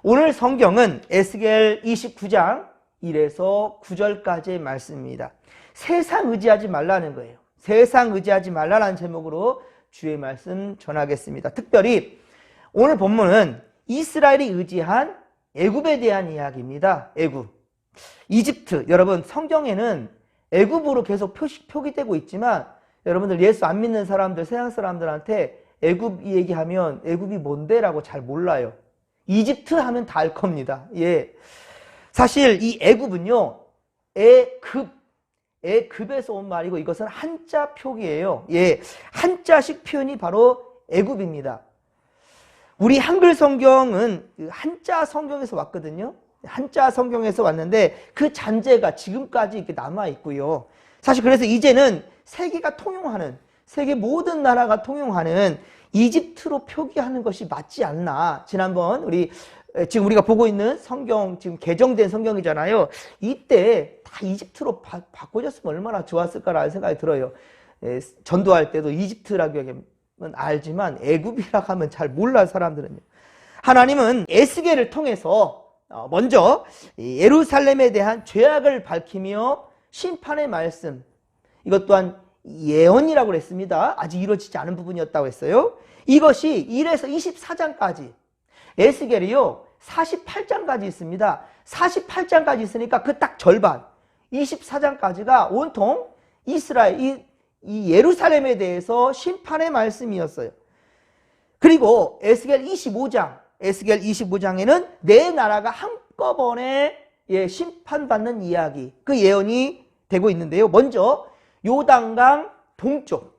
오늘 성경은 에스겔 29장 1에서 9절까지의 말씀입니다. 세상 의지하지 말라는 거예요. 세상 의지하지 말라는 제목으로 주의 말씀 전하겠습니다. 특별히 오늘 본문은 이스라엘이 의지한 애굽에 대한 이야기입니다. 애굽, 이집트. 여러분, 성경에는 애굽으로 계속 표기되고 있지만 여러분들 예수 안 믿는 사람들, 세상 사람들한테 애굽 얘기하면 애굽이 뭔데? 라고 잘 몰라요. 이집트 하면 다 알 겁니다. 예. 사실 이 애굽은요, 애급에서 온 말이고 이것은 한자 표기예요. 예. 한자식 표현이 바로 애굽입니다. 우리 한글 성경은 한자 성경에서 왔거든요. 한자 성경에서 왔는데 그 잔재가 지금까지 이렇게 남아 있고요. 사실 그래서 이제는 세계가 통용하는, 세계 모든 나라가 통용하는 이집트로 표기하는 것이 맞지 않나. 지난번 지금 우리가 보고 있는 성경, 지금 개정된 성경이잖아요. 이때 다 이집트로 바꿔줬으면 얼마나 좋았을까라는 생각이 들어요. 전도할 때도 이집트라고 하면 알지만 애굽이라고 하면 잘 몰라, 사람들은요. 하나님은 에스겔을 통해서 먼저 예루살렘에 대한 죄악을 밝히며 심판의 말씀, 이것 또한 예언이라고 했습니다. 아직 이루어지지 않은 부분이었다고 했어요. 이것이 1에서 24장까지, 에스겔이요 48장까지 있습니다. 48장까지 있으니까 그 딱 절반, 24장까지가 온통 이스라엘, 이 예루살렘에 대해서 심판의 말씀이었어요. 그리고 에스겔 25장에는 네 나라가 한꺼번에 심판받는 이야기, 그 예언이 되고 있는데요. 먼저 요단강 동쪽,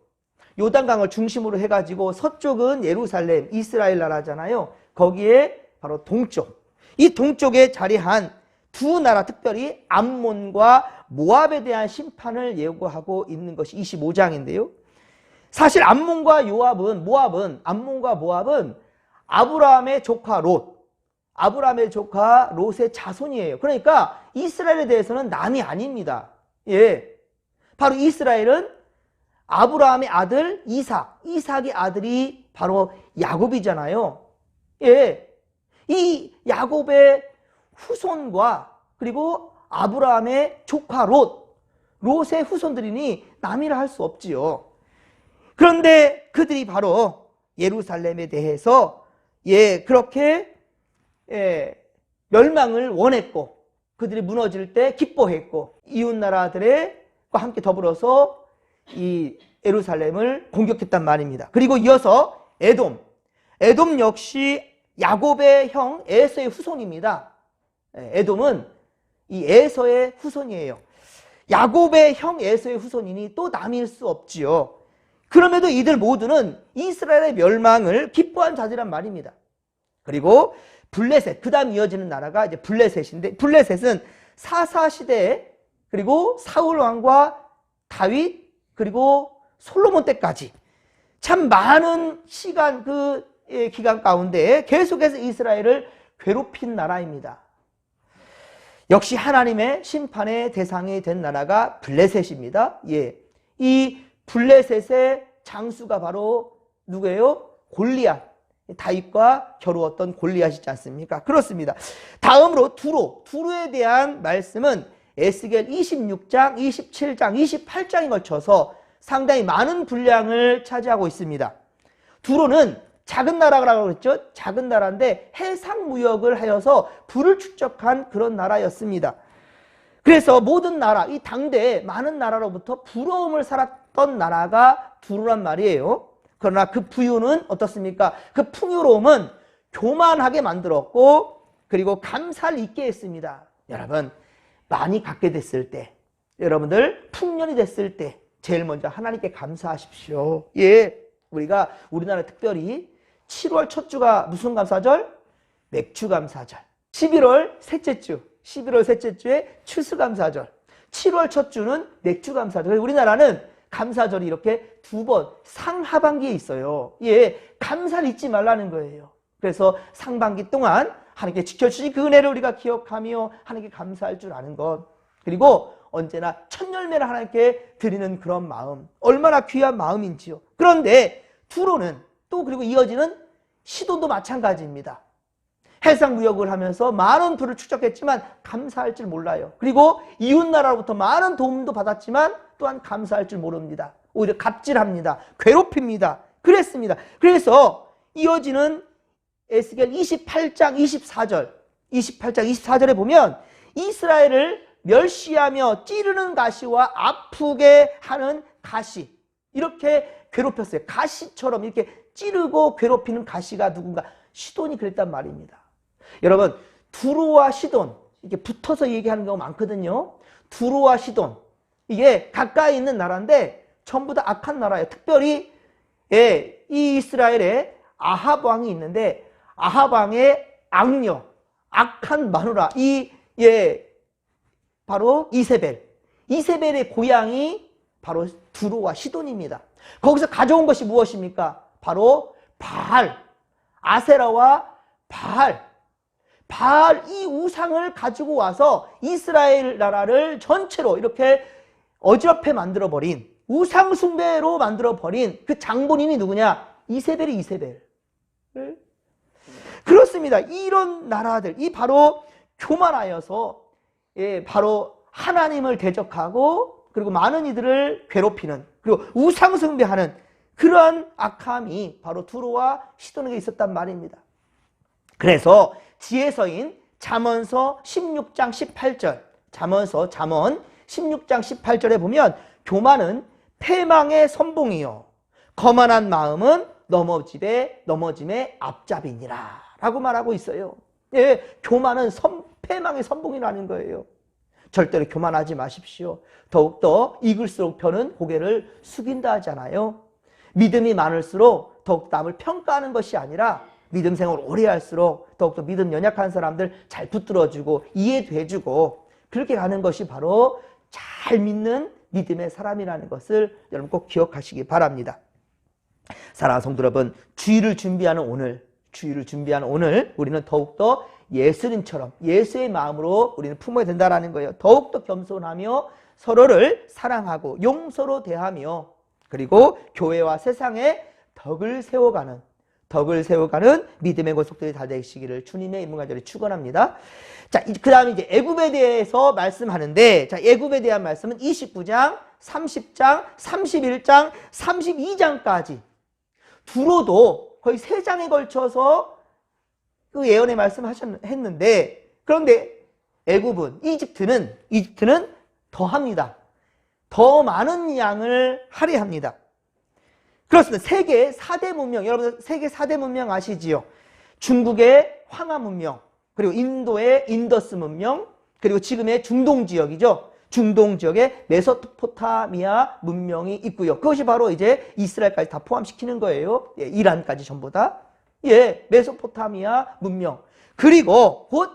요단강을 중심으로 해가지고 서쪽은 예루살렘, 이스라엘 나라잖아요. 거기에 바로 동쪽, 이 동쪽에 자리한 두 나라, 특별히 암몬과 모압에 대한 심판을 예고하고 있는 것이 25장인데요. 사실 암몬과 모압은 아브라함의 조카 롯의 자손이에요. 그러니까 이스라엘에 대해서는 남이 아닙니다. 예. 바로 이스라엘은 아브라함의 아들 이삭의 아들이 바로 야곱이잖아요. 예. 이 야곱의 후손과 그리고 아브라함의 조카 롯의 후손들이니 남이라 할 수 없지요. 그런데 그들이 바로 예루살렘에 대해서 그렇게 멸망을 원했고, 그들이 무너질 때 기뻐했고, 이웃 나라들과 함께 더불어서 이 예루살렘을 공격했단 말입니다. 그리고 이어서 에돔 역시 야곱의 형 에서의 후손입니다. 에돔은 이 에서의 후손이에요. 야곱의 형 에서의 후손이니 또 남일 수 없지요. 그럼에도 이들 모두는 이스라엘의 멸망을 기뻐한 자들이란 말입니다. 그리고 블레셋, 그 다음 이어지는 나라가 이제 블레셋인데, 블레셋은 사사시대에, 그리고 사울 왕과 다윗, 그리고 솔로몬 때까지 참 많은 시간, 기간 가운데 계속해서 이스라엘을 괴롭힌 나라입니다. 역시 하나님의 심판의 대상이 된 나라가 블레셋입니다. 예. 이 블레셋의 장수가 바로 누구예요? 골리앗. 다윗과 겨루었던 골리앗이지 않습니까? 그렇습니다. 다음으로 두로에 대한 말씀은 에스겔 26장, 27장, 28장에 걸쳐서 상당히 많은 분량을 차지하고 있습니다. 두로는 작은 나라라고 했죠. 작은 나라인데 해상 무역을 하여서 부를 축적한 그런 나라였습니다. 그래서 모든 나라, 이 당대에 많은 나라로부터 부러움을 살았던 나라가 두로란 말이에요. 그러나 그 부유는 어떻습니까? 그 풍요로움은 교만하게 만들었고, 그리고 감사를 잊게 했습니다. 여러분, 많이 갖게 됐을 때, 여러분들 풍년이 됐을 때 제일 먼저 하나님께 감사하십시오. 예, 우리나라 특별히 7월 첫 주가 무슨 감사절? 맥주 감사절. 11월 셋째 주에 추수감사절. 7월 첫 주는 맥주 감사절. 우리나라는 감사절이 이렇게 두 번 상하반기에 있어요. 예, 감사를 잊지 말라는 거예요. 그래서 상반기 동안 하나님께 지켜주신 그 은혜를 우리가 기억하며 하나님께 감사할 줄 아는 것, 그리고 언제나 첫 열매를 하나님께 드리는 그런 마음, 얼마나 귀한 마음인지요. 그런데 두로는 또, 그리고 이어지는 시돈도 마찬가지입니다. 해상 무역을 하면서 많은 부를 축적했지만 감사할 줄 몰라요. 그리고 이웃나라로부터 많은 도움도 받았지만 또한 감사할 줄 모릅니다. 오히려 갑질합니다. 괴롭힙니다. 그랬습니다. 그래서 이어지는 에스겔 28장 24절에 보면 이스라엘을 멸시하며 찌르는 가시와 아프게 하는 가시, 이렇게 괴롭혔어요. 가시처럼 이렇게 찌르고 괴롭히는 가시가 누군가? 시돈이 그랬단 말입니다. 여러분, 두로와 시돈 이렇게 붙어서 얘기하는 경우가 많거든요. 두로와 시돈, 이게 가까이 있는 나라인데 전부 다 악한 나라예요. 특별히 이 이스라엘에 아합 왕이 있는데 아합 왕의 악녀, 악한 마누라, 바로 이세벨의 고향이 바로 두로와 시돈입니다. 거기서 가져온 것이 무엇입니까? 바로 바알, 아세라와 바알 이 우상을 가지고 와서 이스라엘 나라를 전체로 이렇게 어지럽게 만들어버린, 우상 숭배로 만들어버린 그 장본인이 누구냐? 이세벨이 그렇습니다. 이런 나라들, 이 바로 교만하여서 바로 하나님을 대적하고 그리고 많은 이들을 괴롭히는, 그리고 우상 숭배하는 그러한 악함이 바로 두로와 시돈에게 있었단 말입니다. 그래서 지혜서인 잠언서 16장 18절, 잠언 16장 18절에 보면 교만은 패망의 선봉이요 거만한 마음은 넘어짐의 앞잡이니라 라고 말하고 있어요. 교만은 패망의 선봉이라는 거예요. 절대로 교만하지 마십시오. 더욱더 익을수록 벼는 고개를 숙인다 하잖아요. 믿음이 많을수록 더욱 남을 평가하는 것이 아니라 믿음 생활을 오래 할수록 더욱더 믿음 연약한 사람들 잘 붙들어주고 이해도 해주고 그렇게 가는 것이 바로 잘 믿는 믿음의 사람이라는 것을 여러분 꼭 기억하시기 바랍니다. 사랑하는 성도 여러분, 주일을 준비하는 오늘 우리는 더욱더 예수님처럼 예수의 마음으로 우리는 품어야 된다는 거예요. 더욱더 겸손하며 서로를 사랑하고 용서로 대하며 그리고 교회와 세상에 덕을 세워가는 믿음의 권속들이 다 되시기를 주님의 이름 간절히 축원합니다. 자, 그 다음에 이제 애굽에 대해서 말씀하는데, 자, 애굽에 대한 말씀은 29장, 30장, 31장, 32장까지 두로도 거의 3장에 걸쳐서 그 예언의 말씀을 했는데, 그런데 애굽은, 이집트는 더합니다. 더 많은 양을 할애합니다. 그렇습니다. 세계 4대 문명, 여러분 세계 4대 문명 아시지요? 중국의 황하 문명, 그리고 인도의 인더스 문명, 그리고 지금의 중동 지역이죠. 중동 지역의 메소포타미아 문명이 있고요. 그것이 바로 이제 이스라엘까지 다 포함시키는 거예요. 이란까지 전부 다. 메소포타미아 문명. 그리고 곧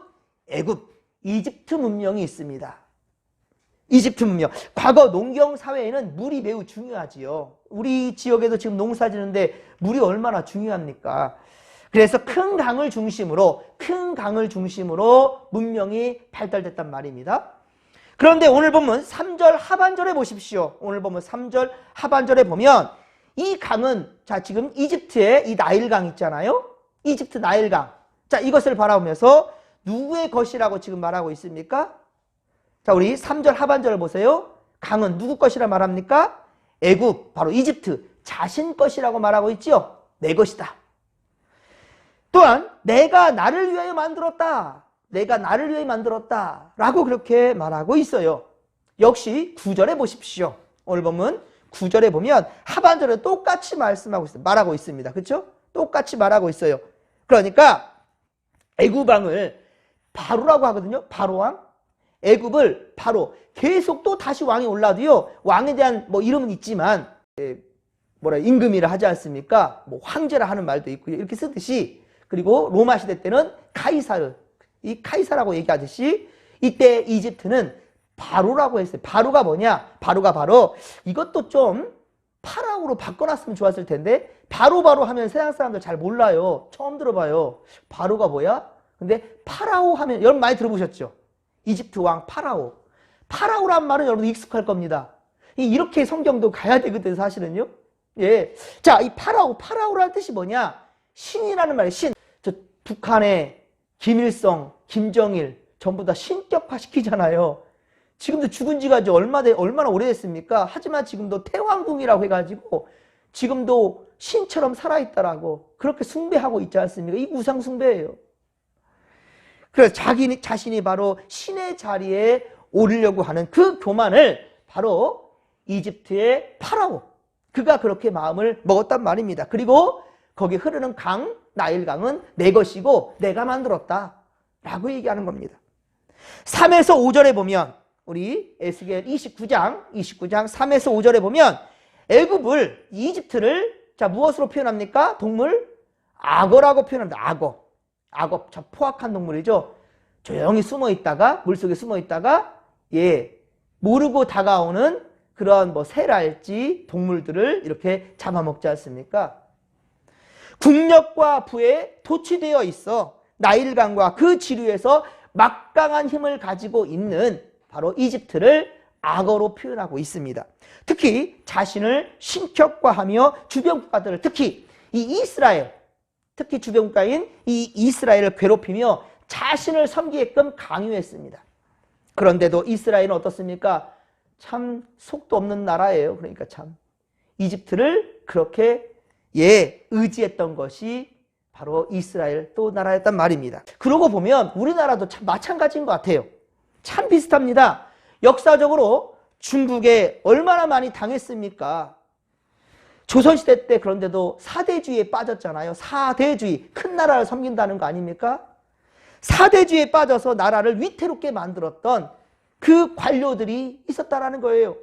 애굽, 이집트 문명이 있습니다. 이집트 문명. 과거 농경 사회에는 물이 매우 중요하지요. 우리 지역에도 지금 농사 지는데 물이 얼마나 중요합니까? 그래서 큰 강을 중심으로 문명이 발달됐단 말입니다. 그런데 오늘 보면 3절 하반절에 보십시오. 오늘 보면 3절 하반절에 보면 이 강은, 자, 지금 이집트의 이 나일강 있잖아요. 이집트 나일강. 자, 이것을 바라보면서 누구의 것이라고 지금 말하고 있습니까? 자, 우리 3절 하반절을 보세요. 강은 누구 것이라 말합니까? 애굽, 바로 이집트 자신 것이라고 말하고 있죠. 내 것이다. 또한 내가 나를 위하여 만들었다 라고 그렇게 말하고 있어요. 역시 9절에 보십시오. 오늘 보면 9절에 보면 하반절에 똑같이 말하고 있습니다. 그렇죠? 똑같이 말하고 있어요. 그러니까 애굽 왕을 바로라고 하거든요. 바로왕. 애굽을 바로 계속 또 다시 왕이 올라도요. 왕에 대한 이름은 있지만 임금이라 하지 않습니까? 황제라 하는 말도 있고요. 이렇게 쓰듯이, 그리고 로마 시대 때는 카이사라고 얘기하듯이 이때 이집트는 바로라고 했어요. 바로가 뭐냐? 바로가 바로 이것도 좀 파라오로 바꿔놨으면 좋았을 텐데 바로 하면 세상 사람들 잘 몰라요. 처음 들어봐요. 바로가 뭐야? 근데 파라오 하면 여러분 많이 들어보셨죠? 이집트 왕 파라오. 파라오란 말은 여러분 익숙할 겁니다. 이렇게 성경도 가야 되거든 사실은요. 예. 자, 이 파라오라는 뜻이 뭐냐? 신이라는 말이에요. 신. 저 북한의 김일성, 김정일 전부 다 신격화시키잖아요. 지금도 죽은 지가 이제 얼마나 오래됐습니까? 하지만 지금도 태왕궁이라고 해가지고 지금도 신처럼 살아있다라고 그렇게 숭배하고 있지 않습니까? 이 우상 숭배예요. 그래서 자신이 바로 신의 자리에 오르려고 하는 그 교만을 바로 이집트의 파라오, 그가 그렇게 마음을 먹었단 말입니다. 그리고 거기 흐르는 강, 나일강은 내 것이고 내가 만들었다 라고 얘기하는 겁니다. 3에서 5절에 보면 우리 에스겔 29장 3에서 5절에 보면 애굽을, 이집트를 자 무엇으로 표현합니까? 동물? 악어라고 표현합니다. 악어 참 포악한 동물이죠. 조용히 숨어 있다가 물속에 숨어 있다가 모르고 다가오는 그런 뭐 새랄지 동물들을 이렇게 잡아먹지 않습니까? 국력과 부에 도취되어 있어 나일강과 그 지류에서 막강한 힘을 가지고 있는 바로 이집트를 악어로 표현하고 있습니다. 특히 자신을 신격화하며 주변 국가들을 특히 이 이스라엘, 특히 주변 국가인 이 이스라엘을 괴롭히며 자신을 섬기게끔 강요했습니다. 그런데도 이스라엘은 어떻습니까? 참 속도 없는 나라예요. 그러니까 참 이집트를 그렇게 의지했던 것이 바로 이스라엘 또 나라였단 말입니다. 그러고 보면 우리나라도 참 마찬가지인 것 같아요. 참 비슷합니다. 역사적으로 중국에 얼마나 많이 당했습니까? 조선시대 때 그런데도 사대주의에 빠졌잖아요. 사대주의, 큰 나라를 섬긴다는 거 아닙니까? 사대주의에 빠져서 나라를 위태롭게 만들었던 그 관료들이 있었다라는 거예요.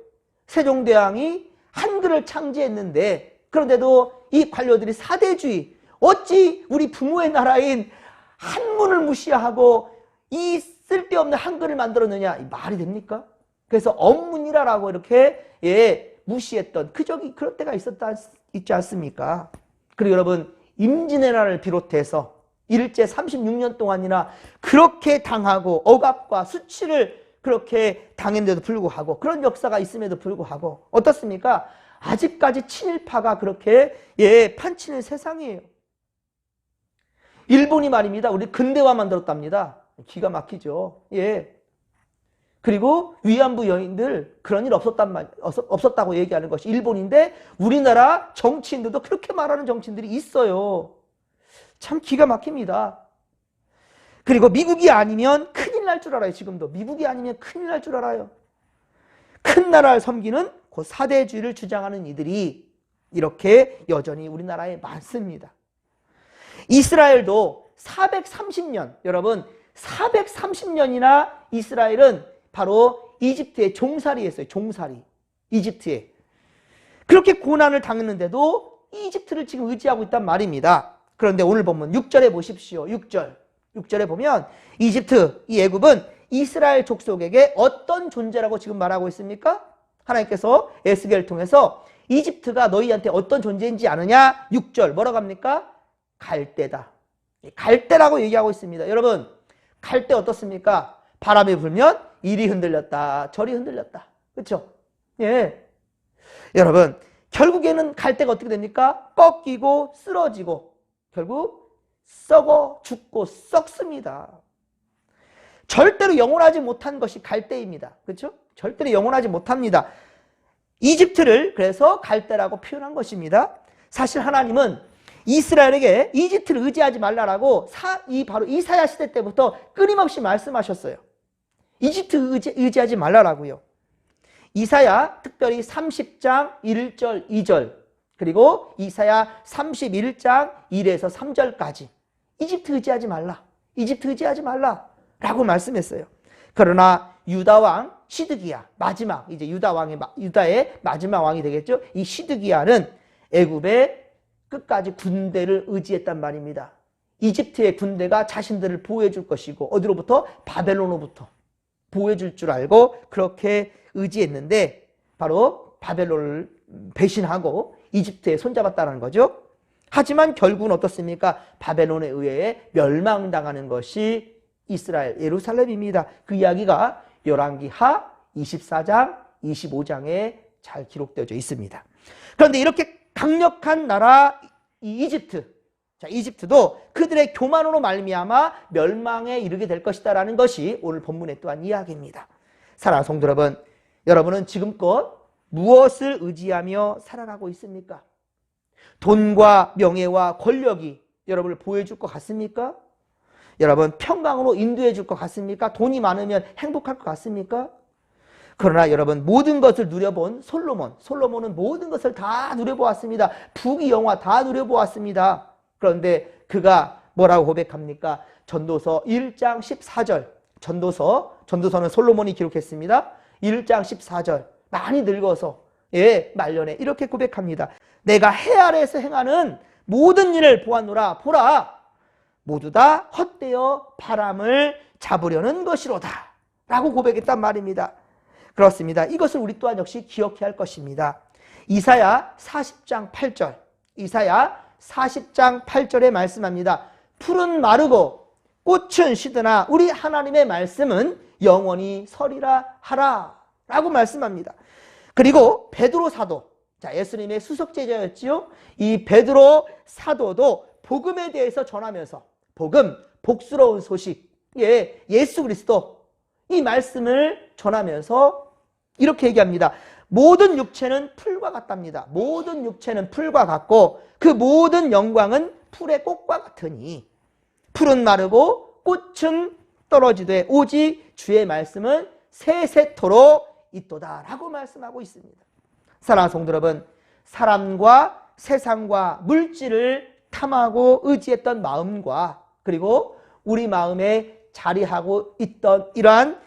세종대왕이 한글을 창제했는데 그런데도 이 관료들이 사대주의, 어찌 우리 부모의 나라인 한문을 무시하고 이 쓸데없는 한글을 만들었느냐, 이 말이 됩니까? 그래서 언문이라고 이렇게 무시했던 그런 때가 있지 않습니까? 그리고 여러분 임진왜란을 비롯해서 일제 36년 동안이나 그렇게 당하고 억압과 수치를 그렇게 당했는데도 불구하고 그런 역사가 있음에도 불구하고 어떻습니까? 아직까지 친일파가 그렇게 판치는 세상이에요. 일본이 말입니다. 우리 근대화 만들었답니다. 기가 막히죠. 그리고 위안부 여인들 그런 일 없었다고 얘기하는 것이 일본인데 우리나라 정치인들도 그렇게 말하는 정치인들이 있어요. 참 기가 막힙니다. 그리고 미국이 아니면 큰일 날 줄 알아요. 지금도 미국이 아니면 큰일 날 줄 알아요. 큰 나라를 섬기는 그 사대주의를 주장하는 이들이 이렇게 여전히 우리나라에 많습니다. 이스라엘도 430년, 여러분 430년이나 이스라엘은 바로 이집트의 종살이였어요. 종살이. 이집트에. 그렇게 고난을 당했는데도 이집트를 지금 의지하고 있단 말입니다. 그런데 오늘 본문 6절에 보십시오. 6절에 보면 이집트, 이 애굽은 이스라엘 족속에게 어떤 존재라고 지금 말하고 있습니까? 하나님께서 에스겔을 통해서 이집트가 너희한테 어떤 존재인지 아느냐? 6절 뭐라고 합니까? 갈대다. 갈대라고 얘기하고 있습니다. 여러분 갈대 어떻습니까? 바람이 불면 이리 흔들렸다 저리 흔들렸다. 그렇죠? 여러분 결국에는 갈대가 어떻게 됩니까? 꺾이고 쓰러지고 결국 썩어 죽고 썩습니다. 절대로 영원하지 못한 것이 갈대입니다. 그렇죠? 절대로 영원하지 못합니다. 이집트를 그래서 갈대라고 표현한 것입니다. 사실 하나님은 이스라엘에게 이집트를 의지하지 말라라고 바로 이사야 시대 때부터 끊임없이 말씀하셨어요. 이집트 의지하지 말라라고요. 이사야 특별히 30장 1절 2절 그리고 이사야 31장 1에서 3절까지 이집트 의지하지 말라. 이집트 의지하지 말라 라고 말씀했어요. 그러나 유다 왕 시드기야 마지막 이제 유다의 마지막 왕이 되겠죠. 이 시드기야는 애굽의 끝까지 군대를 의지했단 말입니다. 이집트의 군대가 자신들을 보호해 줄 것이고 어디로부터? 바벨론으로부터 보호해 줄 줄 알고 그렇게 의지했는데 바로 바벨론을 배신하고 이집트에 손잡았다는 거죠. 하지만 결국은 어떻습니까? 바벨론에 의해 멸망당하는 것이 이스라엘 예루살렘입니다. 그 이야기가 열왕기하 24장 25장에 잘 기록되어져 있습니다. 그런데 이렇게 강력한 나라 이 이집트, 자, 이집트도 그들의 교만으로 말미암아 멸망에 이르게 될 것이다라는 것이 오늘 본문의 또한 이야기입니다. 사랑하는 성도 여러분, 여러분은 지금껏 무엇을 의지하며 살아가고 있습니까? 돈과 명예와 권력이 여러분을 보여줄 것 같습니까? 여러분, 평강으로 인도해 줄 것 같습니까? 돈이 많으면 행복할 것 같습니까? 그러나 여러분, 모든 것을 누려본 솔로몬은 모든 것을 다 누려보았습니다. 부귀 영화 다 누려보았습니다. 그런데 그가 뭐라고 고백합니까? 전도서 1장 14절. 전도서는 솔로몬이 기록했습니다. 1장 14절. 많이 늙어서 말년에 이렇게 고백합니다. 내가 해 아래에서 행하는 모든 일을 보았노라. 보라, 모두 다 헛되어 바람을 잡으려는 것이로다 라고 고백했단 말입니다. 그렇습니다. 이것을 우리 또한 역시 기억해야 할 것입니다. 이사야 40장 8절. 이사야 40장 8절에 말씀합니다. 풀은 마르고 꽃은 시드나 우리 하나님의 말씀은 영원히 서리라 하라 라고 말씀합니다. 그리고 베드로 사도, 자, 예수님의 수석 제자였지요. 이 베드로 사도도 복음에 대해서 전하면서 복음, 복스러운 소식, 예수 그리스도 이 말씀을 전하면서 이렇게 얘기합니다. 모든 육체는 풀과 같답니다. 모든 육체는 풀과 같고 그 모든 영광은 풀의 꽃과 같으니 풀은 마르고 꽃은 떨어지되 오직 주의 말씀은 세세토록 있도다 라고 말씀하고 있습니다. 사랑하는 성도 여러분, 사람과 세상과 물질을 탐하고 의지했던 마음과 그리고 우리 마음에 자리하고 있던 이러한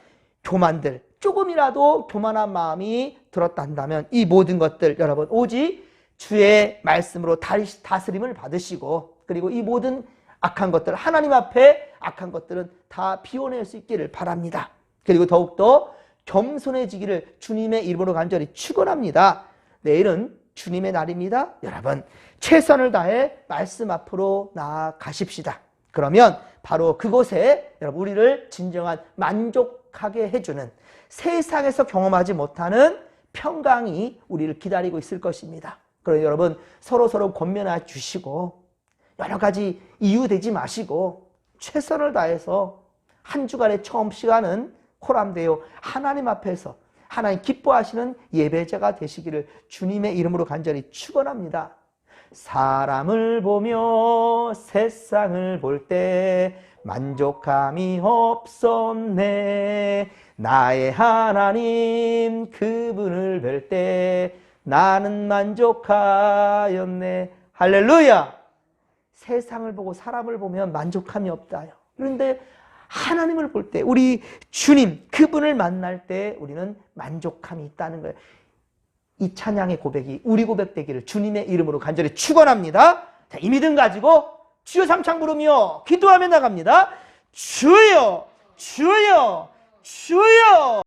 교만들, 조금이라도 교만한 마음이 들었다 한다면 이 모든 것들 여러분 오직 주의 말씀으로 다스림을 받으시고 그리고 이 모든 악한 것들, 하나님 앞에 악한 것들은 다 비워낼 수 있기를 바랍니다. 그리고 더욱더 겸손해지기를 주님의 이름으로 간절히 축원합니다. 내일은 주님의 날입니다. 여러분 최선을 다해 말씀 앞으로 나아가십시다. 그러면 바로 그곳에 여러분 우리를 진정한 만족하게 해주는 세상에서 경험하지 못하는 평강이 우리를 기다리고 있을 것입니다. 그러니 여러분 서로 권면해 주시고 여러 가지 이유 되지 마시고 최선을 다해서 한 주간의 처음 시간은 코람되어 하나님 앞에서 하나님 기뻐하시는 예배자가 되시기를 주님의 이름으로 간절히 축원합니다. 사람을 보며 세상을 볼 때 만족함이 없었네. 나의 하나님 그분을 뵐 때 나는 만족하였네. 할렐루야. 세상을 보고 사람을 보면 만족함이 없다요. 그런데 하나님을 볼 때 우리 주님 그분을 만날 때 우리는 만족함이 있다는 거예요. 이 찬양의 고백이 우리 고백 되기를 주님의 이름으로 간절히 축원합니다. 자, 이 믿음 가지고 주여 삼창 부르며 기도하며 나갑니다. 주여 주여 주여.